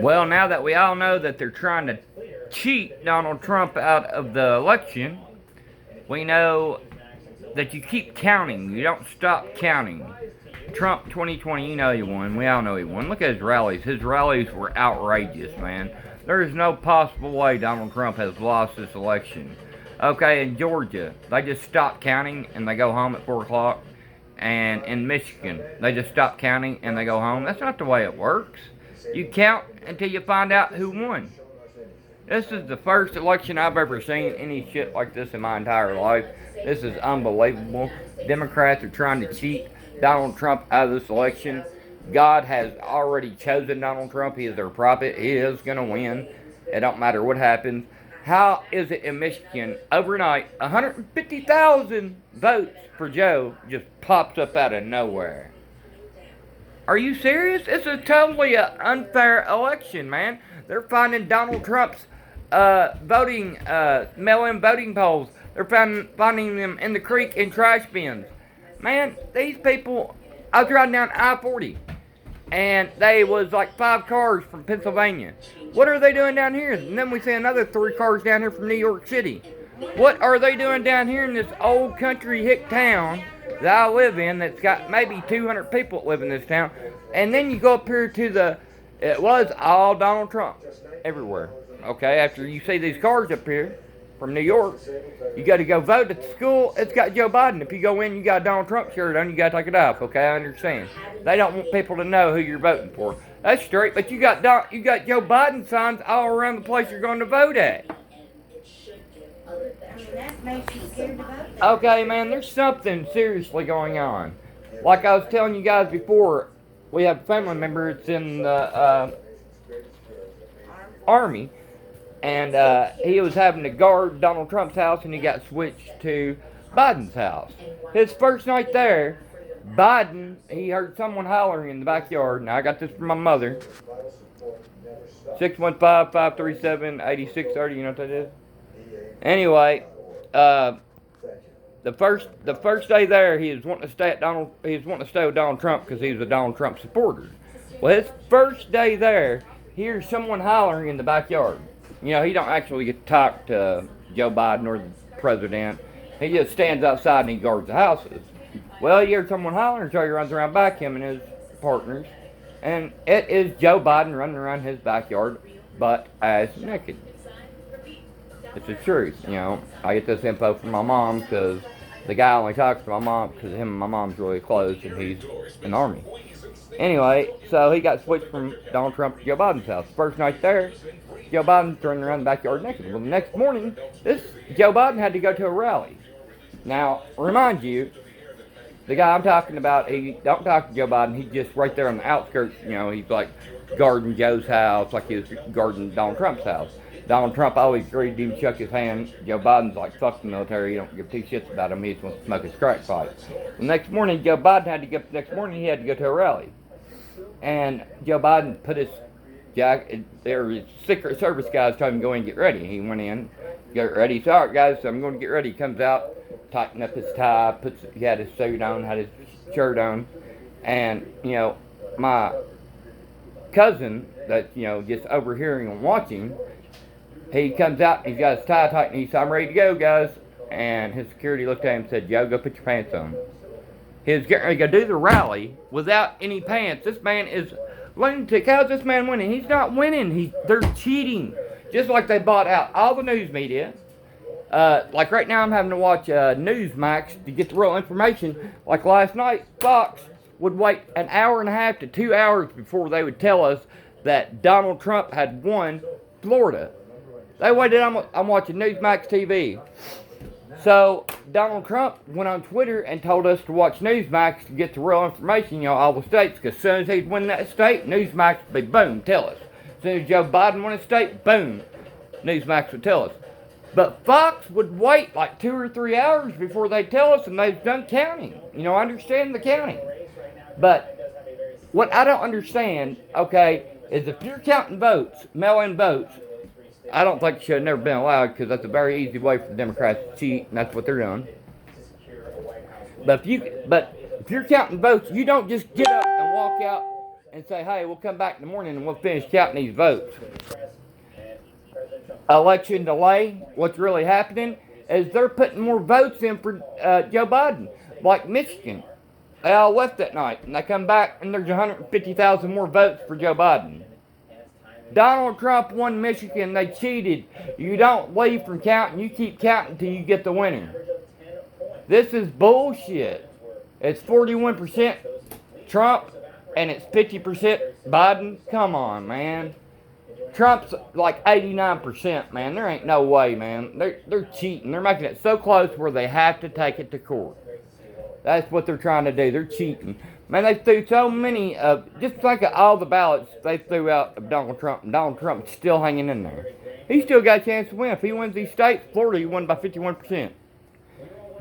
Well, now that we all know that they're trying to cheat Donald Trump out of the election, we know that you keep counting. You don't stop counting. Trump 2020, you know he won. We all know he won. Look at his rallies. His rallies were outrageous, man. There is no possible way Donald Trump has lost this election. Okay, in Georgia, they just stop counting and they go home at 4 o'clock. And in Michigan, they just stop counting and they go home. That's not the way it works. You count until you find out who won. This is the first election I've ever seen any shit like this in my entire life. This is unbelievable. Democrats are trying to cheat Donald Trump out of this election. God has already chosen Donald Trump. He is their prophet. He is going to win. It don't matter what happens. How is it in Michigan overnight 150,000 votes for Joe just pops up out of nowhere? Are you serious? It's a totally unfair election, man. They're finding Donald Trump's mail-in voting polls. They're finding them in the creek in trash bins. Man, these people, I was riding down I-40, and they was like 5 cars from Pennsylvania. What are they doing down here? And then we see another 3 cars down here from New York City. What are they doing down here in this old country hick town that I live in that's got maybe 200 people that live in this town? And then you go up here to it was all Donald Trump everywhere. Okay, after you see these cars up here from New York, you got to go vote at the school. It's got Joe Biden. If you go in, you got a Donald Trump shirt on, you got to take it off. Okay, I understand. They don't want people to know who you're voting for. That's straight. But you got Joe Biden signs all around the place you're going to vote at. Okay, man, there's something seriously going on. Like I was telling you guys before, we have a family member that's in the Army, and he was having to guard Donald Trump's house, and he got switched to Biden's house. His first night there, Biden, he heard someone hollering in the backyard. Now, I got this from my mother. 615-537-8630, you know what that is? Anyway, the first day there, he was wanting to stay with Donald Trump because he was a Donald Trump supporter. Well, his first day there, he hears someone hollering in the backyard. You know, he don't actually get to talk to Joe Biden or the president. He just stands outside and he guards the houses. Well, he heard someone hollering, so he runs around back, him and his partners, and it is Joe Biden running around his backyard, butt ass naked. It's the truth, you know. I get this info from my mom because the guy only talks to my mom because him and my mom's really close and he's in the Army. Anyway, so he got switched from Donald Trump to Joe Biden's house. First night there, Joe Biden's running around the backyard naked. Well, the next morning, Joe Biden had to go to a rally. Now, remind you, the guy I'm talking about, he don't talk to Joe Biden. He's just right there on the outskirts. You know, he's like guarding Joe's house like he was guarding Donald Trump's house. Donald Trump always agreed to even chuck his hand. Joe Biden's like, fuck the military. He don't give 2 shits about him. He just wants to smoke his crack pipe. The next morning, he had to go to a rally. And Joe Biden put his jacket, his Secret Service guys told him to go in and get ready. He went in, got ready. He said, all right, guys, so I'm going to get ready. He comes out, tighten up his tie, he had his suit on, had his shirt on. And, you know, my cousin that, you know, just overhearing and watching, he comes out, he's got his tie tightened, he said, I'm ready to go, guys. And his security looked at him and said, Joe, go put your pants on. He was getting ready to go do the rally without any pants. This man is lunatic. How's this man winning? He's not winning. They're cheating. Just like they bought out all the news media. Like right now I'm having to watch Newsmax to get the real information. Like last night, Fox would wait an hour and a half to 2 hours before they would tell us that Donald Trump had won Florida. They waited, I'm watching Newsmax TV. So Donald Trump went on Twitter and told us to watch Newsmax to get the real information, you know, all the states, because as soon as he'd win that state, Newsmax would be, boom, tell us. As soon as Joe Biden won a state, boom, Newsmax would tell us. But Fox would wait like 2 or 3 hours before they tell us, and they've done counting. You know, I understand the counting. But what I don't understand, okay, is if you're counting votes, mail-in votes, I don't think it should have never been allowed because that's a very easy way for the Democrats to cheat, and that's what they're doing. But if you're counting votes, you don't just get up and walk out and say, hey, we'll come back in the morning and we'll finish counting these votes. Election delay, what's really happening is they're putting more votes in for Joe Biden. Like Michigan, they all left that night, and they come back and there's 150,000 more votes for Joe Biden. Donald Trump won Michigan, they cheated. You don't leave from counting, you keep counting until you get the winner. This is bullshit. It's 41% Trump, and it's 50% Biden. Come on, man. Trump's like 89%, man. There ain't no way, man. They're cheating. They're making it so close where they have to take it to court. That's what they're trying to do. They're cheating. Man, they threw so many just think of all the ballots they threw out of Donald Trump, and Donald Trump's still hanging in there. He still got a chance to win. If he wins these states, Florida, he won by 51%.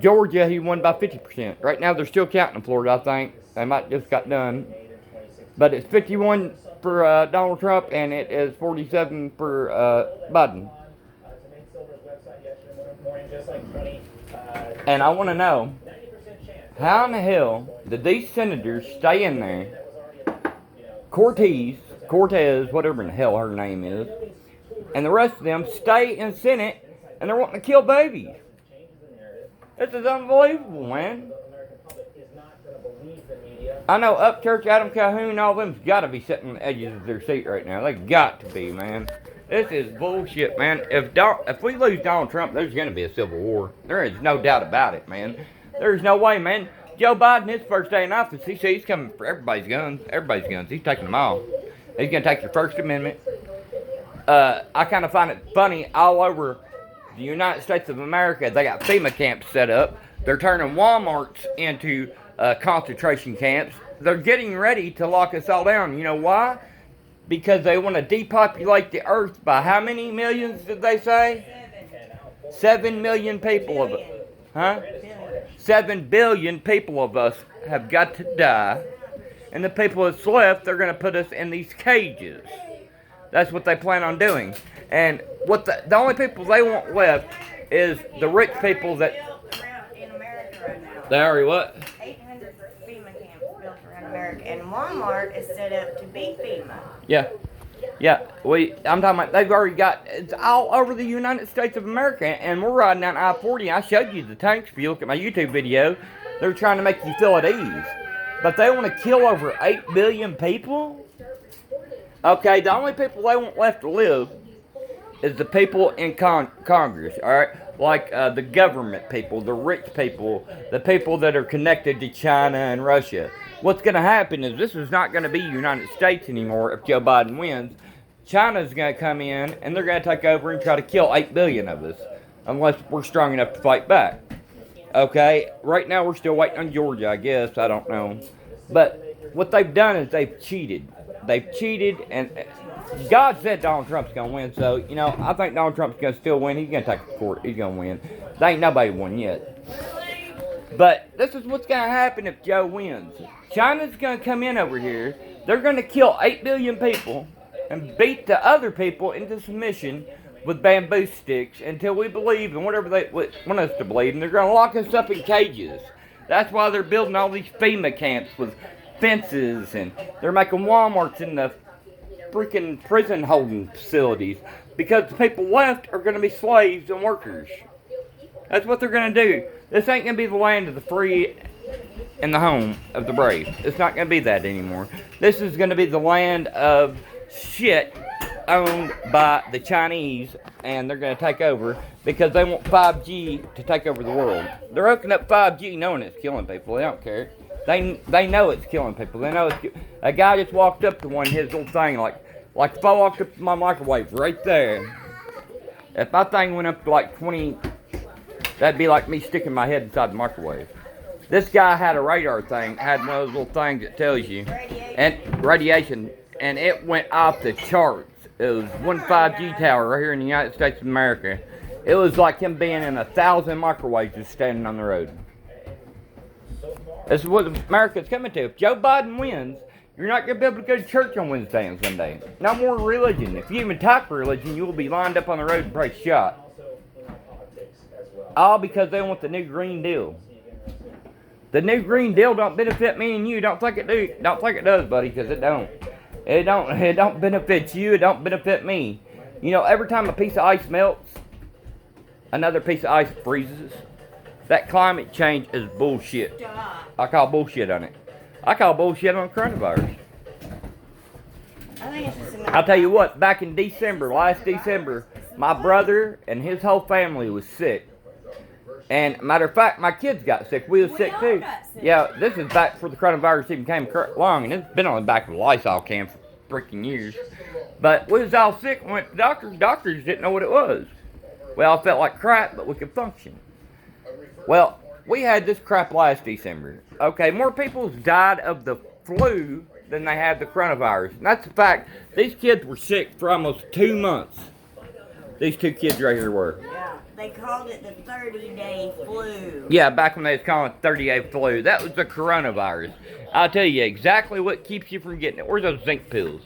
Georgia, he won by 50%. Right now, they're still counting in Florida, I think. They might just got done. But it's 51 for Donald Trump, and it is 47 for Biden. And I want to know, how in the hell did these senators stay in there? Cortez, whatever in the hell her name is, and the rest of them stay in Senate, and they're wanting to kill babies. This is unbelievable, man. I know Upchurch, Adam Calhoun, all them's got to be sitting on the edges of their seat right now. They got to be, man. This is bullshit, man. If we lose Donald Trump, there's going to be a civil war. There is no doubt about it, man. There's no way, man. Joe Biden, his first day in office, he's coming for everybody's guns. Everybody's guns. He's taking them all. He's going to take your First Amendment. I kind of find it funny all over the United States of America. They got FEMA camps set up. They're turning Walmarts into concentration camps. They're getting ready to lock us all down. You know why? Because they want to depopulate the earth by how many millions did they say? 7 million people of us. Huh? 7 billion people of us have got to die. And the people that's left, they're going to put us in these cages. That's what they plan on doing. And what the only people they want left is the rich people that... In America right now. They already what? 800 FEMA camps built around America. And Walmart is set up to beat FEMA. Yeah. I'm talking about, they've already got, it's all over the United States of America, and we're riding down I-40. I showed you the tanks if you look at my YouTube video. They're trying to make you feel at ease. But they want to kill over 8 billion people? Okay, the only people they want left to live is the people in Congress, alright? Like the government people, the rich people, the people that are connected to China and Russia. What's going to happen is this is not going to be United States anymore if Joe Biden wins. China's going to come in and they're going to take over and try to kill 8 billion of us. Unless we're strong enough to fight back. Okay, right now we're still waiting on Georgia, I guess. I don't know. But what they've done is they've cheated. They've cheated, and God said Donald Trump's going to win. So, you know, I think Donald Trump's going to still win. He's going to take it to court. He's going to win. There ain't nobody won yet. But this is what's going to happen if Joe wins. China's going to come in over here. They're going to kill 8 billion people and beat the other people into submission with bamboo sticks until we believe in whatever they want us to believe. And they're going to lock us up in cages. That's why they're building all these FEMA camps with fences. And they're making Walmarts in the freaking prison holding facilities. Because the people left are going to be slaves and workers. That's what they're going to do. This ain't going to be the land of the free and the home of the brave. It's not going to be that anymore. This is going to be the land of shit owned by the Chinese, and they're going to take over because they want 5G to take over the world. They're hooking up 5G knowing it's killing people. They don't care. They know it's killing people. They know it's... A guy just walked up to one, his little thing, like if I walked up to my microwave right there, if my thing went up to like 20, that'd be like me sticking my head inside the microwave. This guy had a radar thing, had one of those little things that tells you, and radiation, and it went off the charts. It was one 5G tower right here in the United States of America. It was like him being in 1,000 microwaves just standing on the road. This is what America's coming to. If Joe Biden wins, you're not going to be able to go to church on Wednesday and Sunday. No more religion. If you even type religion, you will be lined up on the road and probably shot. All because they want the new Green Deal. The new Green Deal don't benefit me and you. Don't think it do. Don't think it does, buddy, because it don't. It don't benefit you. It don't benefit me. You know, every time a piece of ice melts, another piece of ice freezes. That climate change is bullshit. I call bullshit on it. I call bullshit on coronavirus. I think it's just I'll tell you what, back in December, last December, my brother and his whole family was sick. And matter of fact, my kids got sick. We was sick too. Yeah, this is back before the coronavirus even came along, and it's been on the back of a Lysol can for freaking years. But we was all sick and went to doctors. Doctors didn't know what it was. We all felt like crap, but we could function. Well, we had this crap last December. Okay, more people died of the flu than they had the coronavirus. And that's the fact. These kids were sick for almost 2 months. These two kids right here were. Yeah, they called it the 30-day flu. Yeah, back when they was calling it 30-day flu. That was the coronavirus. I'll tell you exactly what keeps you from getting it. Where's those zinc pills?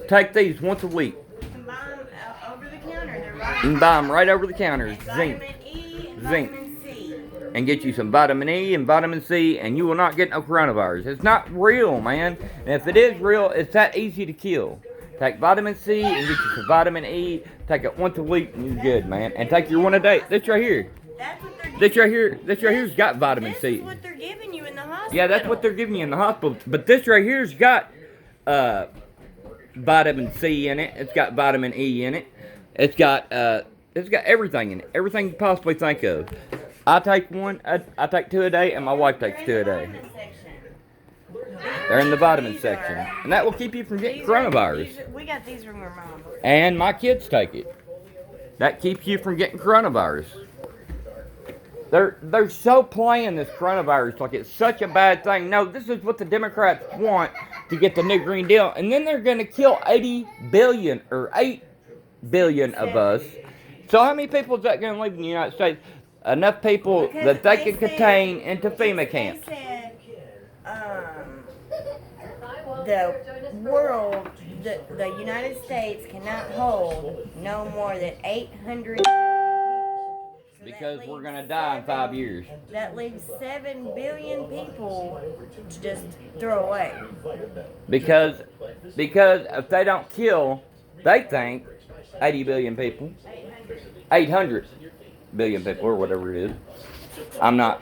Take these once a week. You can buy them over the counter. They're You can buy them right over the counter. Zinc. Vitamin E and Zinc. vitamin C. And get you some vitamin E and vitamin C, and you will not get no coronavirus. It's not real, man. And if it is real, it's that easy to kill. Take vitamin C and get you some vitamin E. Take it once a week and you're good, man. And take your one a day. This right here. That's what they're This right here. This right here's got vitamin This C. is what they're giving you in the hospital. Yeah, that's what they're giving you in the hospital. But this right here's got vitamin C in it. It's got vitamin E in it. It's got everything in it. Everything you possibly think of. I take one. I take 2 a day, and my wife takes 2 a day. They're in the vitamin section, and that will keep you from getting coronavirus. We got these from your mom. And my kids take it. That keeps you from getting coronavirus. They're so playing this coronavirus like it's such a bad thing. No, this is what the Democrats want to get the new Green Deal, and then they're going to kill 80 billion or 8 billion of us. So how many people is that going to leave in the United States? Enough people that they can contain into FEMA camps. They said, the world, the United States cannot hold no more than 800 billion people. So Because we're going to die in 5 years. That leaves 7 billion people to just throw away. Because if they don't kill, they think 80 billion people, 800 billion people or whatever it is. I'm not,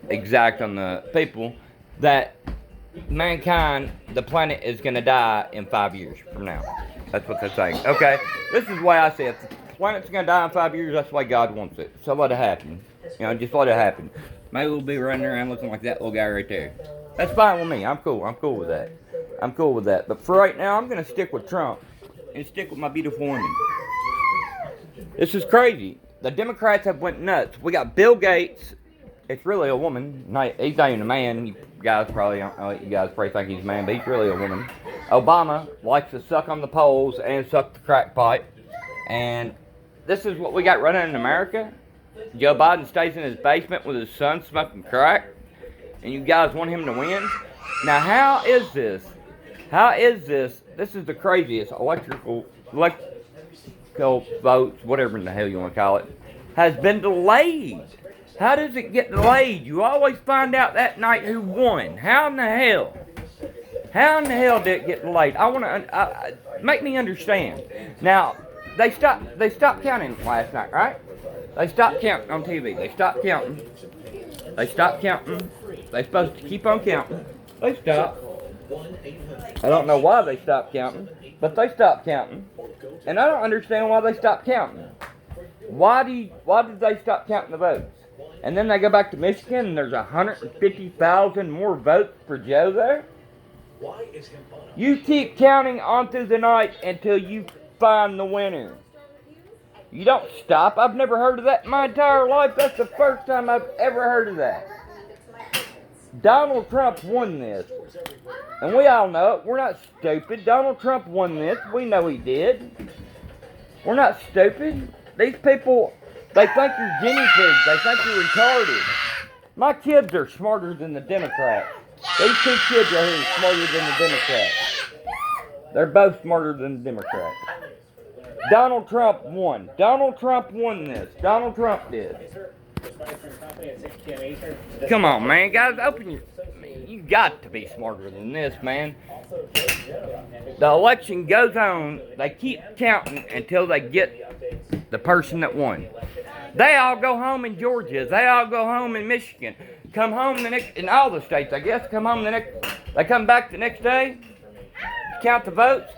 exact on the people, that mankind, the planet is going to die in 5 years from now. That's what they're saying. Okay, this is the way I say it. If the planet's going to die in 5 years, that's the way God wants it. So let it happen. Just let it happen. Maybe we'll be running around looking like that little guy right there. That's fine with me. I'm cool. I'm cool with that. I'm cool with that. But for right now, I'm going to stick with Trump and stick with my beautiful woman. This is crazy. The Democrats have went nuts. We got Bill Gates. It's really a woman. He's not even a man. You guys probably think he's a man, but he's really a woman. Obama likes to suck on the poles and suck the crack pipe. And this is what we got running in America. Joe Biden stays in his basement with his son smoking crack. And you guys want him to win? Now, how is this? This is the craziest electrical votes, whatever in the hell you want to call it, has been delayed. How does it get delayed? You always find out that night who won. How in the hell? How in the hell did it get delayed? I want to make me understand. Now, they stopped counting last night, right? They stopped counting on TV. They stopped counting. They're supposed to keep on counting. They stopped. I don't know why they stopped counting, but they stopped counting. And I don't understand why they stopped counting. Why did they stop counting the votes? And then they go back to Michigan and there's 150,000 more votes for Joe there? You keep counting on through the night until you find the winner. You don't stop. I've never heard of that in my entire life. That's the first time I've ever heard of that. Donald Trump won this. And we all know it. We're not stupid. Donald Trump won this. We know he did. We're not stupid. These people, they think you're guinea pigs. They think you're retarded. My kids are smarter than the Democrats. These two kids right here are smarter than the Democrats. They're both smarter than the Democrats. Donald Trump won. Donald Trump won this. Donald Trump did. Come on, man, guys, open your. You got to be smarter than this, man. The election goes on. They keep counting until they get the person that won. They all go home in Georgia. They all go home in Michigan. Come home the next in all the states, I guess. Come home the next. They come back the next day. Count the votes.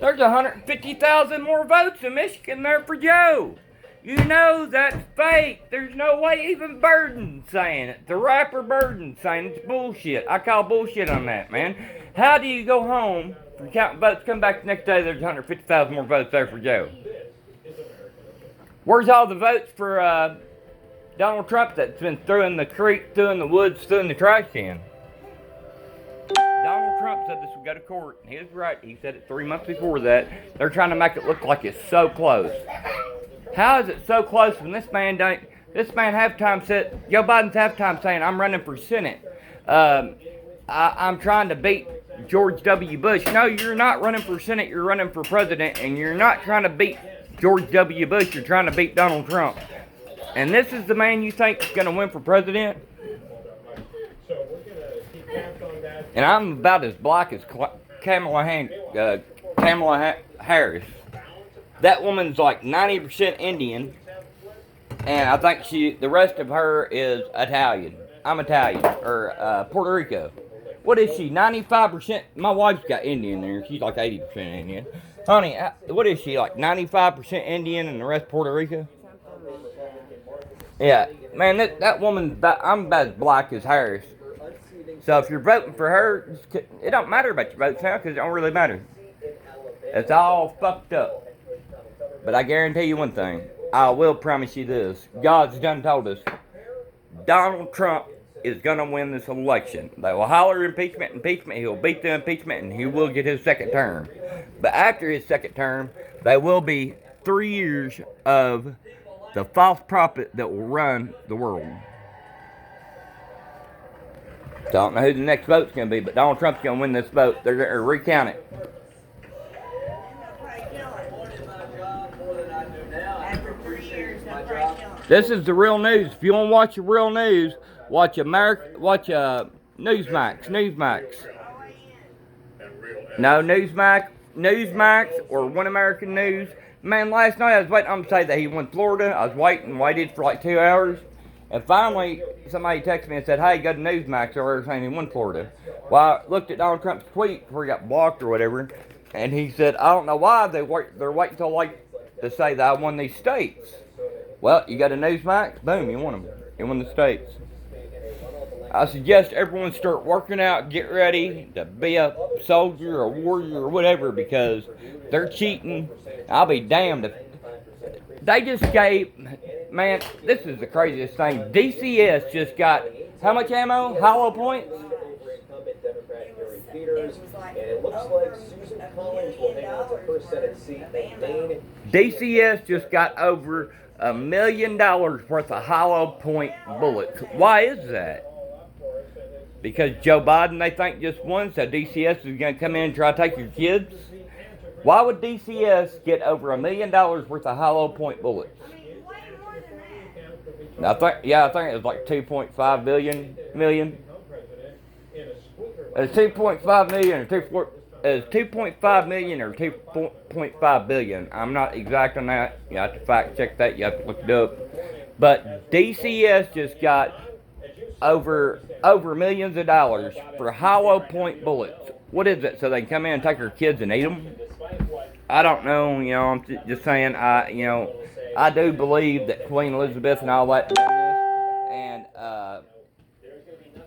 There's 150,000 more votes in Michigan there for Joe. You know that's fake. There's no way even Burden's saying it. The rapper Burden's saying it's bullshit. I call bullshit on that, man. How do you go home for counting votes, come back the next day, there's 150,000 more votes there for Joe? Where's all the votes for Donald Trump that's been through in the creek, through in the woods, through in the trash can? Donald Trump said this would go to court, and he was right. He said it 3 months before that. They're trying to make it look like it's so close. How is it so close when this man halftime said, Joe Biden's halftime saying, I'm running for Senate. I'm trying to beat George W. Bush. No, you're not running for Senate, you're running for president, and you're not trying to beat George W. Bush, you're trying to beat Donald Trump. And this is the man you think is going to win for president? And I'm about as black as Kamala Harris. That woman's like 90% Indian, and I think the rest of her is Italian. I'm Italian, or Puerto Rico. What is she, 95%? My wife's got Indian there. She's like 80% Indian. Honey, what is she, like 95% Indian and the rest Puerto Rico? Yeah, man, that woman's I'm about as black as Harris. So if you're voting for her, it don't matter about your votes now, because it don't really matter. It's all fucked up. But I guarantee you one thing. I will promise you this. God's done told us Donald Trump is going to win this election. They will holler impeachment. He'll beat the impeachment, and he will get his second term. But after his second term, there will be 3 years of the false prophet that will run the world. Don't know who the next vote's going to be, but Donald Trump's going to win this vote. They're going to recount it. This is the real news. If you want to watch the real news, watch Newsmax. No, Newsmax or One American News. Man, last night I was waiting on him to say that he won Florida. I was waited for like 2 hours. And finally, somebody texted me and said, hey, go to Newsmax or saying he won Florida. Well, I looked at Donald Trump's tweet before he got blocked or whatever, and he said, I don't know why they're waiting till to say that I won these states. Well, you go to Newsmax, boom, you won them. You won the states. I suggest everyone start working out, get ready to be a soldier or warrior or whatever, because they're cheating. I'll be damned if they just gave, man, this is the craziest thing. DCS just got, how much ammo? Hollow points? DCS just got over $1 million worth of hollow point bullets. Why is that? Because Joe Biden, they think, just won, so DCS is going to come in and try to take your kids? Why would DCS get over $1 million worth of hollow point bullets? I think it was like 2.5 million. It's 2.5 million or it's 2.5 million or 2.5 billion. I'm not exact on that. You have to fact check that. You have to look it up. But DCS just got over millions of dollars for hollow point bullets. What is it? So they can come in and take our kids and eat them? I don't know. I'm just saying. I do believe that Queen Elizabeth and all that done this, and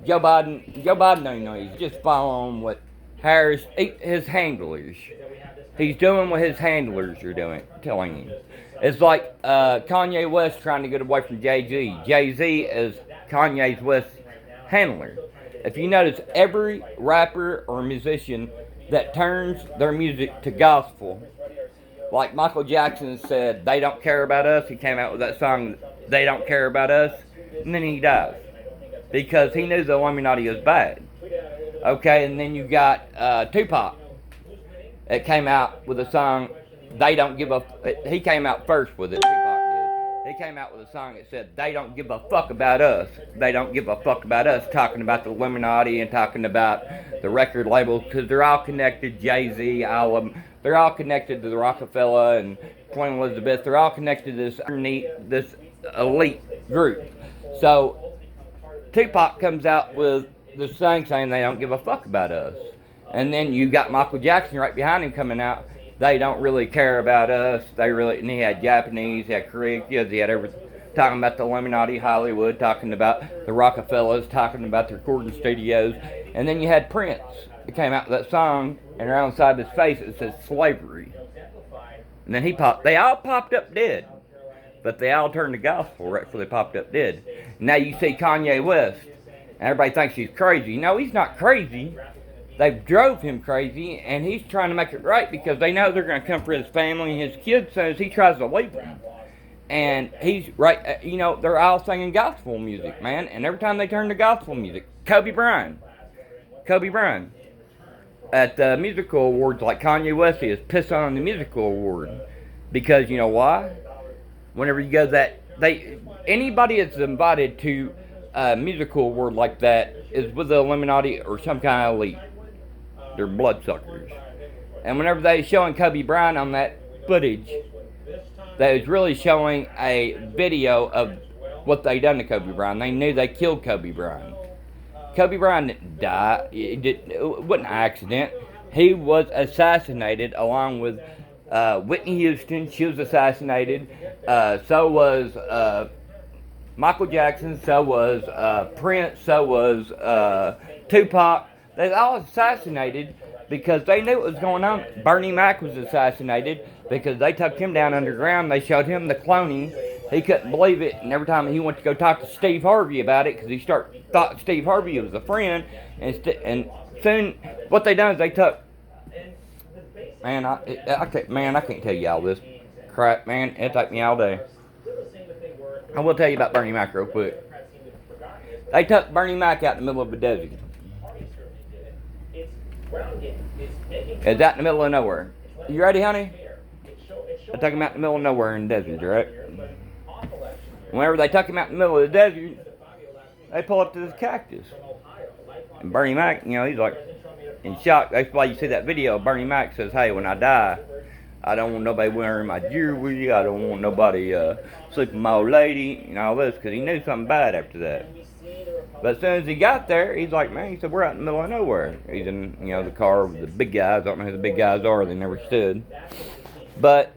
Joe Biden don't know. He's just following what his handlers. He's doing what his handlers are telling him. It's like Kanye West trying to get away from Jay-Z. Jay-Z is Kanye West's handler. If you notice, every rapper or musician that turns their music to gospel, like Michael Jackson said, they don't care about us. He came out with that song, They Don't Care About Us, and then he dies. Because he knew the Illuminati was bad. Okay, and then you got Tupac. It came out with a song, They Don't Give a... He came out first with it, Tupac did. He came out with a song that said, "They don't give a fuck about us. They don't give a fuck about us," talking about the Illuminati and talking about the record labels, because they're all connected. Jay-Z, all of them, they're all connected to the Rockefeller and Queen Elizabeth. They're all connected to this elite group. So Tupac comes out with this thing saying they don't give a fuck about us. And then you got Michael Jackson right behind him coming out. They don't really care about us. And he had Japanese, he had Koreans, he had everything. Talking about the Illuminati, Hollywood, talking about the Rockefellers, talking about the recording studios. And then you had Prince. It came out with that song, and around the side of his face it says slavery. And then they all popped up dead. But they all turned to gospel right before they popped up dead. Now you see Kanye West, and everybody thinks he's crazy. No, he's not crazy. They've drove him crazy, and he's trying to make it right because they know they're going to come for his family and his kids, so he tries to leave them. And he's right, they're all singing gospel music, man. And every time they turn to gospel music, Kobe Bryant, at the musical awards, like Kanye West is pissing on the musical award. Because you know why? Whenever you go anybody that's invited to a musical award like that is with the Illuminati or some kind of elite. They're bloodsuckers. And whenever they was showing Kobe Bryant on that footage, they was really showing a video of what they done to Kobe Bryant. They knew they killed Kobe Bryant. Kobe Bryant didn't die. It wasn't an accident. He was assassinated along with Whitney Houston. She was assassinated. So was Michael Jackson. So was Prince. So was Tupac. They all assassinated because they knew what was going on. Bernie Mac was assassinated because they took him down underground. They showed him the cloning. He couldn't believe it, and every time he went to go talk to Steve Harvey about it, because he thought Steve Harvey was a friend, and soon what they done is they took. Man, I can't tell you all this crap, man. It'll take me all day. I will tell you about Bernie Mac real quick. They took Bernie Mac out in the middle of the desert. It's out in the middle of nowhere. You ready, honey? They took him out in the middle of nowhere in the desert, right? Whenever they took him out in the middle of the desert, they pull up to this cactus. And Bernie Mac, he's like in shock. That's why you see that video. Bernie Mac says, "Hey, when I die, I don't want nobody wearing my jewelry. I don't want nobody sleeping with my old lady and all this," because he knew something bad after that. But as soon as he got there, he's like, man, he said, "We're out in the middle of nowhere." He's in, the car with the big guys. I don't know who the big guys are. They never stood. But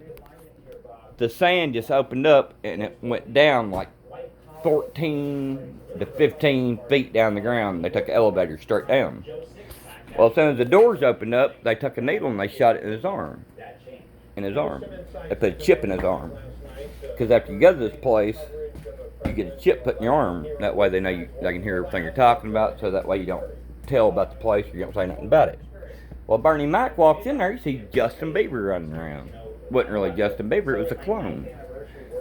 the sand just opened up, and it went down like 14 to 15 feet down the ground. They took an elevator straight down. Well, as soon as the doors opened up, they took a needle and they shot it in his arm. They put a chip in his arm. Because after you go to this place, you get a chip put in your arm. That way they know they can hear everything you're talking about, so that way you don't tell about the place or you don't say nothing about it. Well, Bernie Mac walks in there, he sees Justin Bieber running around. Wasn't really Justin Bieber, it was a clone.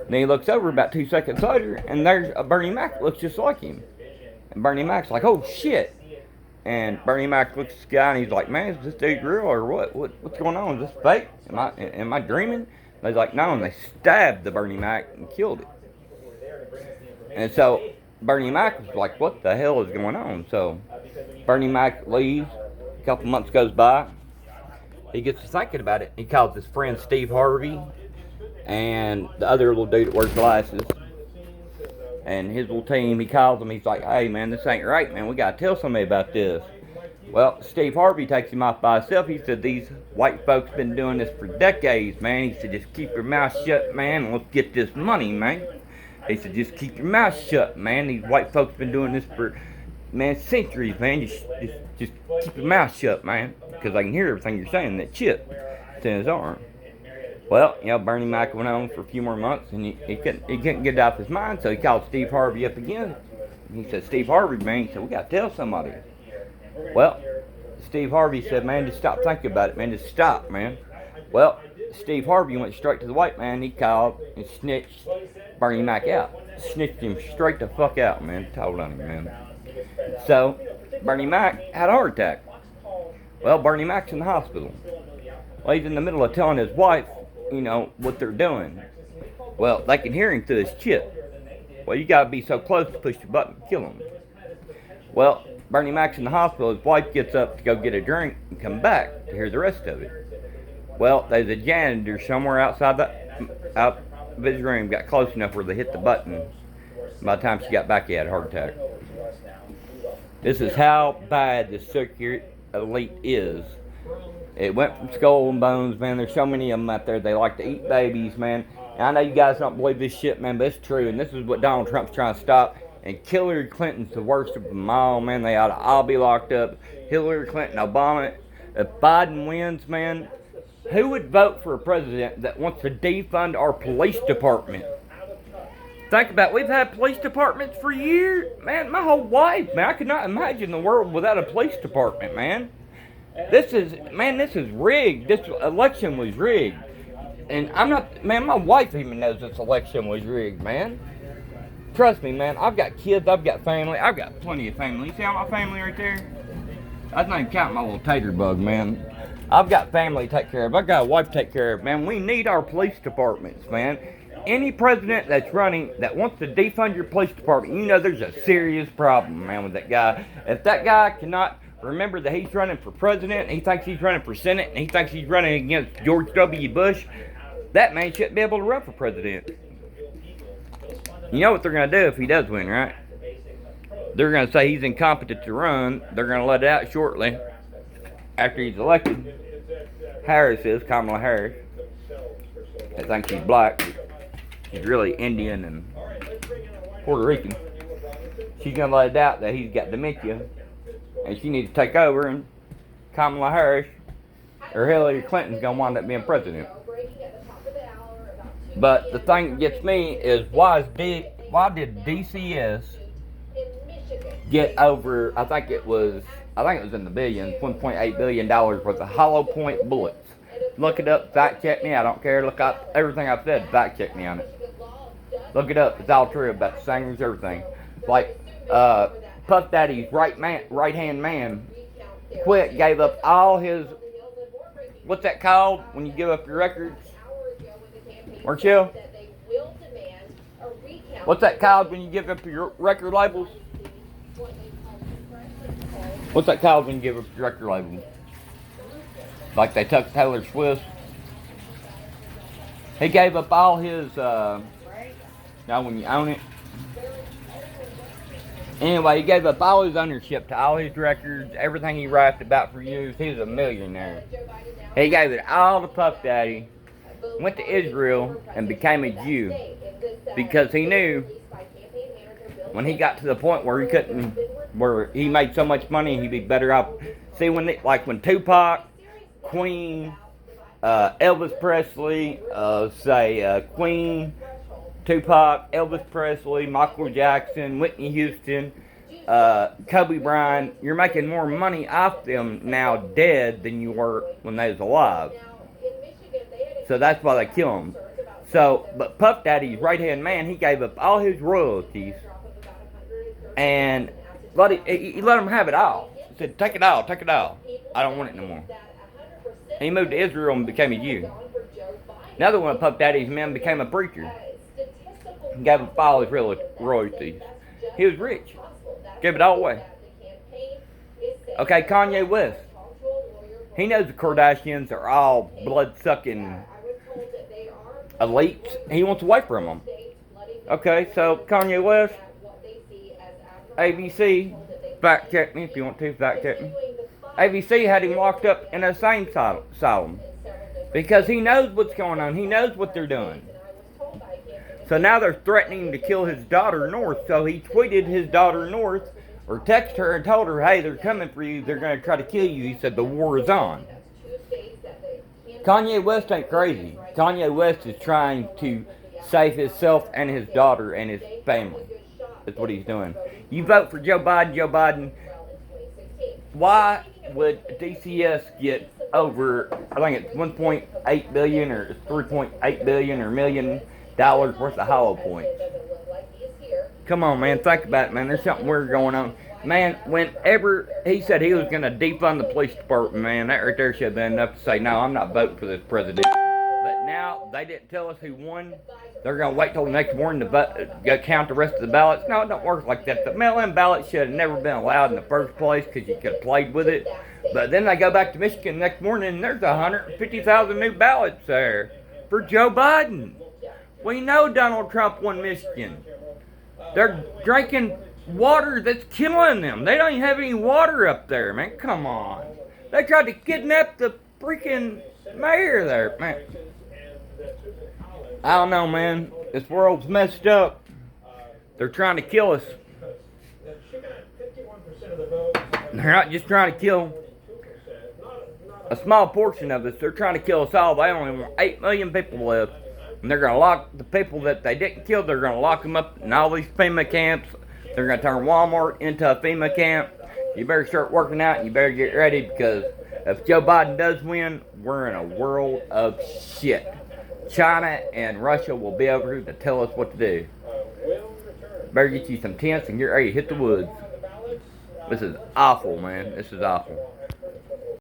Then he looks over about 2 seconds later, and there's a Bernie Mac that looks just like him. And Bernie Mac's like, "Oh shit." And Bernie Mac looks at this guy and he's like, "Man, is this dude real or what? What's going on? Is this fake? Am I dreaming?" And they're like, "No," and they stabbed the Bernie Mac and killed it. And so Bernie Mac was like, "What the hell is going on?" So Bernie Mac leaves. A couple months goes by. He gets to thinking about it. He calls his friend Steve Harvey and the other little dude that wears glasses and his little team. He calls them. He's like, "Hey, man, this ain't right, man. We got to tell somebody about this." Well, Steve Harvey takes him off by himself. He said, "These white folks been doing this for decades, man." He said, "Just keep your mouth shut, man, and let's get this money, man." He said, "Just keep your mouth shut, man. These white folks been doing this for, man, centuries, man. Just keep your mouth shut, man, because I can hear everything you're saying." That chip, it's in his arm. Well, Bernie Mac went on for a few more months, and he couldn't get it off his mind, so he called Steve Harvey up again. He said, "Steve Harvey, man," he said, "we got to tell somebody." Well, Steve Harvey said, "Man, just stop thinking about it, man. Just stop, man." Well, Steve Harvey went straight to the white man. He called and snitched Bernie Mac out. Snitched him straight the fuck out, man. Told on him, man. So, Bernie Mac had a heart attack. Well, Bernie Mac's in the hospital. Well, he's in the middle of telling his wife, what they're doing. Well, they can hear him through his chip. Well, you gotta be so close to push the button to kill him. Well, Bernie Mac's in the hospital. His wife gets up to go get a drink and come back to hear the rest of it. Well, there's a janitor somewhere out of his room, got close enough where they hit the button. By the time she got back, he had a heart attack. This is how bad the secret elite is. It went from skull and bones, man. There's so many of them out there. They like to eat babies, man. And I know you guys don't believe this shit, man, but it's true. And this is what Donald Trump's trying to stop. And Hillary Clinton's the worst of them all, man. They ought to all be locked up. Hillary Clinton, Obama. If Biden wins, man, who would vote for a president that wants to defund our police department? Think about it. We've had police departments for years. Man, my whole life, man. I could not imagine the world without a police department, man. This is rigged. This election was rigged. And I'm not, man, my wife even knows this election was rigged, man. Trust me, man. I've got kids. I've got family. I've got plenty of family. You see all my family right there? That's not even counting my little tater bug, man. I've got family to take care of. I've got a wife to take care of, man. We need our police departments, man. Any president that's running that wants to defund your police department, you know there's a serious problem, man, with that guy. If that guy cannot remember that he's running for president, and he thinks he's running for Senate, and he thinks he's running against George W. Bush, that man shouldn't be able to run for president. You know what they're going to do if he does win, right? They're going to say he's incompetent to run. They're going to let it out shortly after he's elected. Kamala Harris. I think she's black. She's really Indian and Puerto Rican. She's going to let it out that he's got dementia and she needs to take over, and Kamala Harris or Hillary Clinton's going to wind up being president. But the thing that gets me is why did DCS get over, I think it was in the billions, $1.8 billion worth of hollow point bullets. Look it up, fact check me, I don't care. Look up everything I've said, fact check me on it. Look it up, it's all true about the singers, everything. Like, Puff Daddy's right-hand man gave up all his, what's that called when you give up your records? Or chill? What's that called when you give up your record labels? What's that called when you give up your record labels? Like they took Taylor Swift. He gave up all his, now when you own it. Anyway, he gave up all his ownership to all his records, everything he rapped about for years. He was a millionaire. He gave it all to Puff Daddy, went to Israel, and became a Jew. Because he knew when he got to the point where he made so much money, he'd be better off. See, when Tupac, Queen, Elvis Presley, Queen, Tupac, Elvis Presley, Michael Jackson, Whitney Houston, Kobe Bryant, you're making more money off them now dead than you were when they was alive. So that's why they kill them. So, but Puff Daddy's right-hand man, he gave up all his royalties and he let him have it all. He said, take it all. I don't want it no more. And he moved to Israel and became a Jew. Another one of Puff Daddy's men became a preacher. He gave up all his royalties. He was rich. Gave it all away. Okay, Kanye West. He knows the Kardashians are all blood-sucking elites. He wants away from them. Okay, so Kanye West, ABC, fact check me if you want to, fact check me. ABC had him locked up in a insane asylum because he knows what's going on. He knows what they're doing. So now they're threatening to kill his daughter North. So he tweeted his daughter North, or texted her and told her, hey, they're coming for you. They're going to try to kill you. He said the war is on. Kanye West ain't crazy. Kanye West is trying to save himself and his daughter and his family. That's what he's doing. You vote for Joe Biden. Why would DCS get over, I think it's 1.8 billion or 3.8 billion or $1 million worth of hollow points? Come on, man. Think about it, man. There's something weird going on. Man, whenever he said he was going to defund the police department, man, that right there should have been enough to say, no, I'm not voting for this president. But now they didn't tell us who won, they're going to wait till the next morning to count the rest of the ballots. No, it don't work like that. The mail-in ballot should have never been allowed in the first place because you could have played with it. But then they go back to Michigan the next morning and there's 150,000 new ballots there for Joe Biden. We know Donald Trump won Michigan. They're drinking water that's killing them. They don't even have any water up there, man. Come on. They tried to kidnap the freaking mayor there, man. I don't know, man. This world's messed up. They're trying to kill us. They're not just trying to kill a small portion of us. They're trying to kill us all. They only want 8 million people left. And they're going to lock the people that they didn't kill, they're going to lock them up in all these FEMA camps. They're going to turn Walmart into a FEMA camp. You better start working out and you better get ready, because if Joe Biden does win, we're in a world of shit. China and Russia will be over here to tell us what to do. Better get you some tents and get ready to hit the woods. This is awful, man. This is awful.